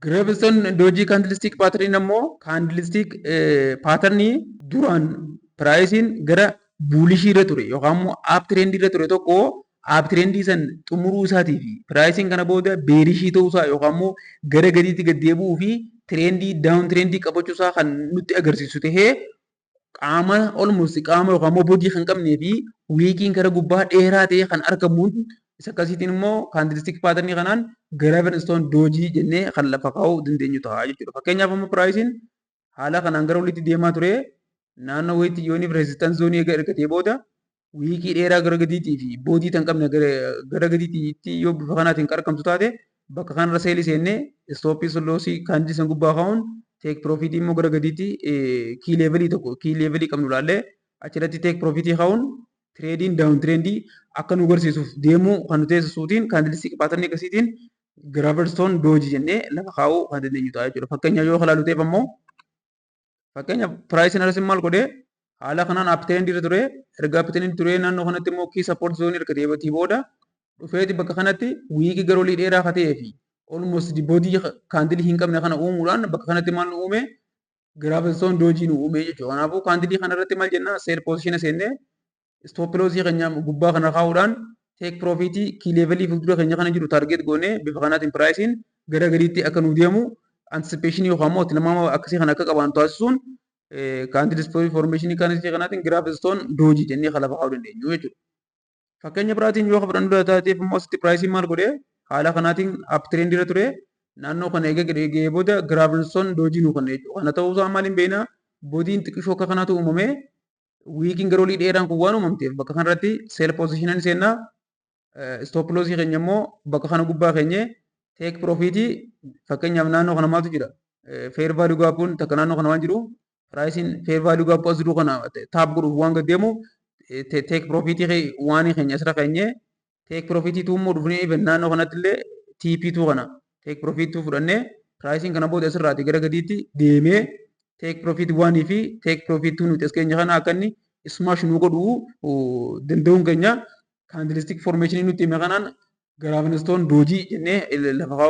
Gravestone Doji candlestick pattern ammoo candlestick patternii duraan piraayisiin gara buulishii irra ture yookaan immoo aap tirendii irra ture tokko aap tirendii san xumuruu isaatii fi piraayisiin kana booda beerishii ta'uusaa yookaan immoo gara gadiitti gad deebi'uu fi tirendii daawun tirendii qabachuusaa kan nutti agarsiisu tahee qaama olmost qaama yookaan immoo bojii kan qabnee fi wiikiin gara gubbaa dheeraa ta'e kan argamuun isa akkasiitiin immoo kaandilstik paaternii kanaan giraavenistoon doojii jennee kan lafa kaa'uu dandeenyu ta'a jechuudha. Fakkeenyaaf immoo piraayisiin haala kanaan gara olitti deemaa ture naannoo wayiitti yooniif reezistans zoonii eega ergatee booda wiikii dheeraa gara gadiitii fi boodii kan qabne gara gadiitti yoo bifa kanaatiin qarqamtu taate bakka kanarra seelii seennee istooppii solloosii kaandilii san gubbaa kaa'uun teek piroofitii immoo gara gadiitti kii leevelii tokko kii leevelii qabnu ilaallee achirratti teek piroofitii kaa'uun tireediin daawun tireendii akka nu barsiisuuf deemuu kan nu teessisuutiin kaandilstik paaternii akkasiitiin giraavenistoon doojii jennee lafa kaa'uu kan dandeenyu ta'a jechuudha. Fakkeenyaaf yoo ilaalu ta'eef ammoo fakkeenyaaf piraayisiin alas maal godhee haala kanaan aptirendii irra ture erga aptirendii ture naannoo kanatti immoo kii sappoort zoonii erga deebatii booda dhufeeti bakka kanatti wiikii gara olii dheeraa ka ta'ee fi olmost boodii kaandilii hin qabne kana uumuudhaan bakka kanatti maal nu uume giraavenistoon doojii nu uume jechuudha. Kanaafuu kaandilii kana irratti maal jenna seel poozishina seennee stooppiloosii keenya gubbaa kana kaa'uudhaan teek piroofitii kii leevelii fuuldura keenya kana jiru taargeet goonee bifa kanaatiin piraayisiin gara gadiitti akka nu deemu anticipation yookaan immoo tilmaama akkasii kana akka qabaannu taasisuun kaandilstik formeeshinii kaandilstii kanaatiin giraavenistoon doojii jennee kan lafa kaa'uu dandeenyu jechuudha. Fakkeenya biraatiin yoo fudhannu taateef immoo asitti piraayisiin maal godhee haala kanaatiin aptirendii irra ture naannoo kana eegee booda giraavenistoon doojii nu kenna jechuudha. Kana ta'uusaa maaliin beeknaa boodiin xiqqishoo akka kanaatu uumamee wiikiin gara olii dheeraan kun waan uumamteef bakka kanarratti seel poozishinan seennaa stooppiloosii keenya immoo bakka kana gubbaa keenyee teek piroofitii fakkeenyaaf naannoo kana maaltu jira feer vaaluu gaappuun takka naannoo kana waan jiru piraayisiin feer vaaluu gaappuu as jiru kana taap godhuuf waan gad deemu teek piroofitii waan keenya asirra keenyee teek piroofitii tuu immoo dhufnee naannoo kanatti illee tiipii tuu kana teek piroofitii tuu fudhannee piraayisiin kana booda asirraati gara gadiitti deemee teek piroofitii waanii fi teek piroofitii tuu nuti as keenya kana akka inni smaash nu godhuu danda'uun keenya kaandilstik formeeshinii nutti hime kanaan giraavenistoon doojii jennee lafa kaa'u.